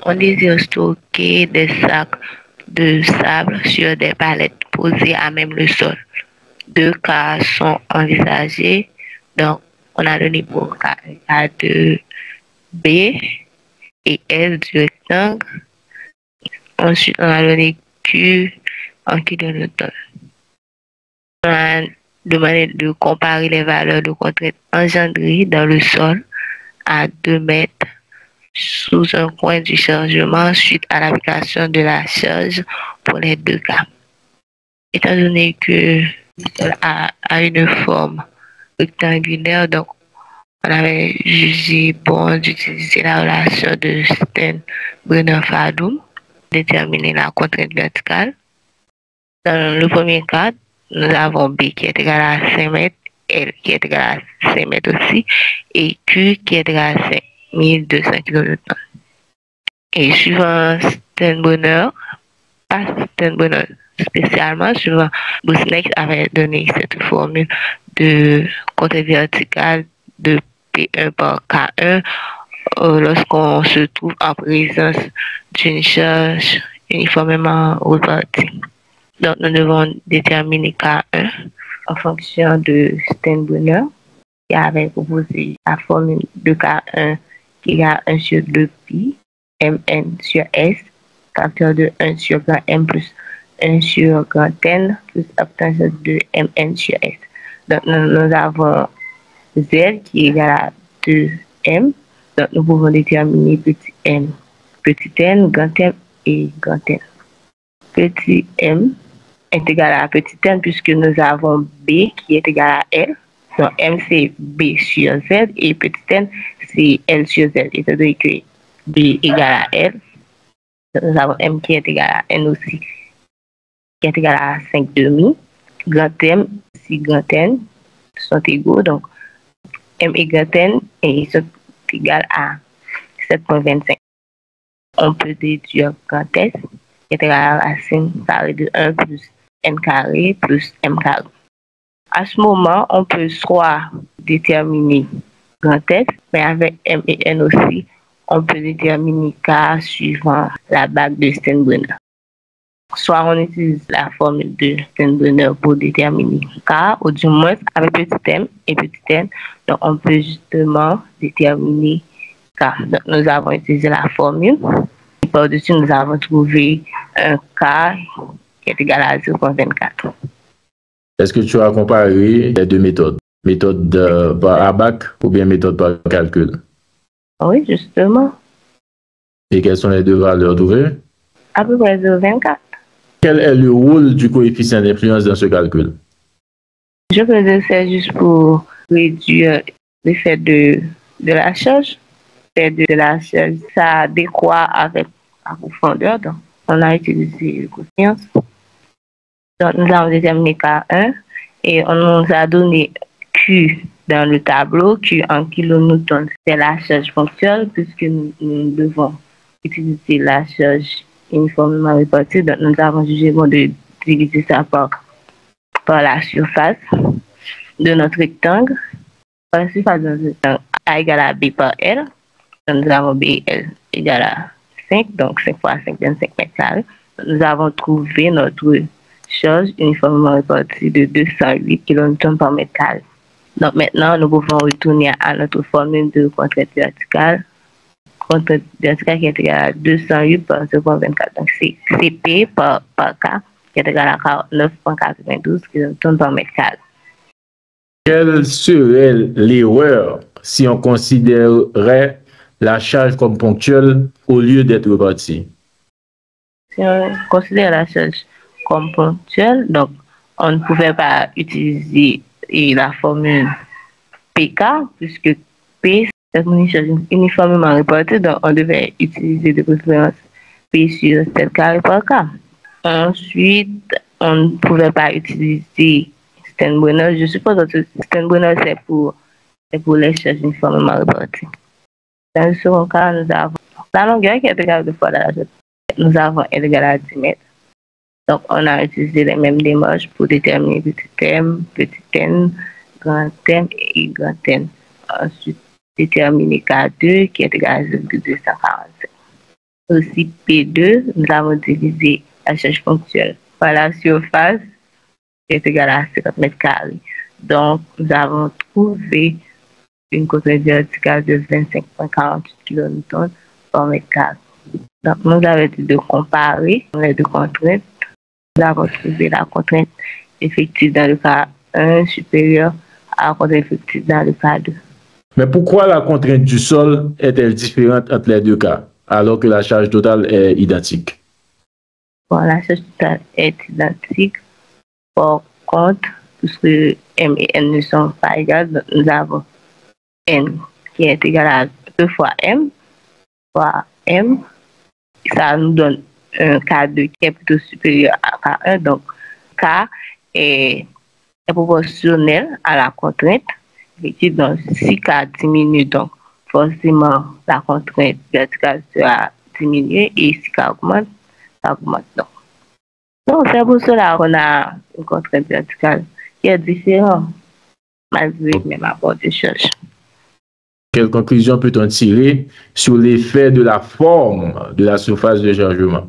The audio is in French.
On désire stocker des sacs de sable sur des palettes posées à même le sol. Deux cas sont envisagés. Donc, on a donné pour K2, B et L du rectangle. Ensuite, on a donné Q en kilonewton. On a demandé de comparer les valeurs de contrainte engendrées dans le sol à 2 mètres sous un coin du chargement suite à l'application de la charge pour les deux cas. Étant donné que le sol a une forme rectangulaire, donc on avait jugé bon d'utiliser la relation de Stern-Brenner-Fadum pour déterminer la contrainte verticale. Dans le premier cas, nous avons B qui est égal à 5 mètres, L qui est égal à 5 mètres aussi, et Q qui est égal à 5200 kN. Et suivant Sternbrenner, pas Sternbrenner spécialement, suivant Boussinesq avait donné cette formule de contrainte verticale de P1 par K1 lorsqu'on se trouve en présence d'une charge uniformément répartie. Donc, nous devons déterminer K1 en fonction de Sternbrenner qui avait proposé la formule de K1 qui est 1 sur 2 pi Mn sur S, facteur de 1 sur grand M plus 1 sur grand N plus obtention de Mn sur S. Donc, nous avons Z qui est égal à 2M. Donc, nous pouvons déterminer petit m, petit n, grand M et grand N. Petit m est égal à petit n puisque nous avons B qui est égal à L. Donc, M c'est B sur Z et petit n c'est L sur Z. Étant donné que B est égal à L, nous avons M qui est égal à N aussi, qui est égal à 5 demi. Grand M si grand N sont égaux, donc M et grand N et sont égales à 7,25. On peut déduire grand S qui est égal à la racine carrée de 1 plus N carré plus M carré. À ce moment, on peut soit déterminer grand S, mais avec M et N aussi, on peut déterminer K suivant la bague de Sternbrenner. Soit on utilise la formule de Sternbrenner pour déterminer K, ou du moins avec petit m et petit n, donc on peut justement déterminer K. Donc nous avons utilisé la formule. Et par-dessus, nous avons trouvé un K qui est égal à 0,24. Est-ce que tu as comparé les deux méthodes? Méthode par ABAC ou bien méthode par calcul? Oui, justement. Et quelles sont les deux valeurs trouvées? À peu près 0,24. Quel est le rôle du coefficient d'influence dans ce calcul? Je peux dire que c'est juste pour réduire l'effet de la charge. De la charge, ça décroît avec la profondeur. Donc, on a utilisé le coefficient. Donc, nous avons déterminé K1 et on nous a donné Q dans le tableau. Q en kilonewton, c'est la charge fonctionnelle puisque nous devons utiliser la charge uniformément répartie. Donc, nous avons jugé bon de diviser ça par la surface de notre rectangle. Par la surface de notre rectangle A égale à B par L. Donc, nous avons BL égale à 5, donc 5 fois 5 donne 5 mètres carrés. Nous avons trouvé notre charge uniformément répartie de 208 kN par mètre carré. Donc maintenant, nous pouvons retourner à notre formule de contrainte verticale. Contrainte verticale qui est égale à 208 par 0,24. Donc c'est CP par K qui est égal à 49,92 kN par mètre carré. Quelle serait l'erreur si on considérait la charge comme ponctuelle au lieu d'être répartie? Si on considère la charge comme ponctuelle, donc on ne pouvait pas utiliser la formule PK puisque P c'est une charge uniformément répartie, donc on devait utiliser de préférence P sur 7 carré par K. Ensuite, on ne pouvait pas utiliser Sternbrenner. Je suppose que Sternbrenner c'est pour les charges uniformément réparties. Dans le second cas, nous avons la longueur qui est égale à 2 fois la largeur. Nous avons L égale à 10 mètres. Donc, on a utilisé les mêmes démarches pour déterminer petit m, petit n, grand M et grand N. Ensuite, déterminer K2 qui est égal à 0,245. Aussi P2, nous avons divisé la charge ponctuelle par la surface qui est égale à 50 mètres carrés. Donc, nous avons trouvé une contrainte verticale de 25,48 kN par mètre carré. Donc, nous avons dit de comparer les deux contraintes. Nous avons trouvé la contrainte effective dans le cas 1 supérieure à la contrainte effective dans le cas 2. Mais pourquoi la contrainte du sol est-elle différente entre les deux cas, alors que la charge totale est identique? Bon, la charge totale est identique. Par contre, puisque M et N ne sont pas égales, donc nous avons N qui est égal à 2 fois M, fois M. Ça nous donne un K2 qui est plutôt supérieur à K1. Donc, K est proportionnel à la contrainte. Donc, si K diminue, donc forcément la contrainte verticale sera diminuée et si K augmente, ça augmente. Donc, c'est pour cela qu'on a une contrainte verticale qui est différente malgré le même apport de charge. Quelle conclusion peut-on tirer sur l'effet de la forme de la surface de chargement?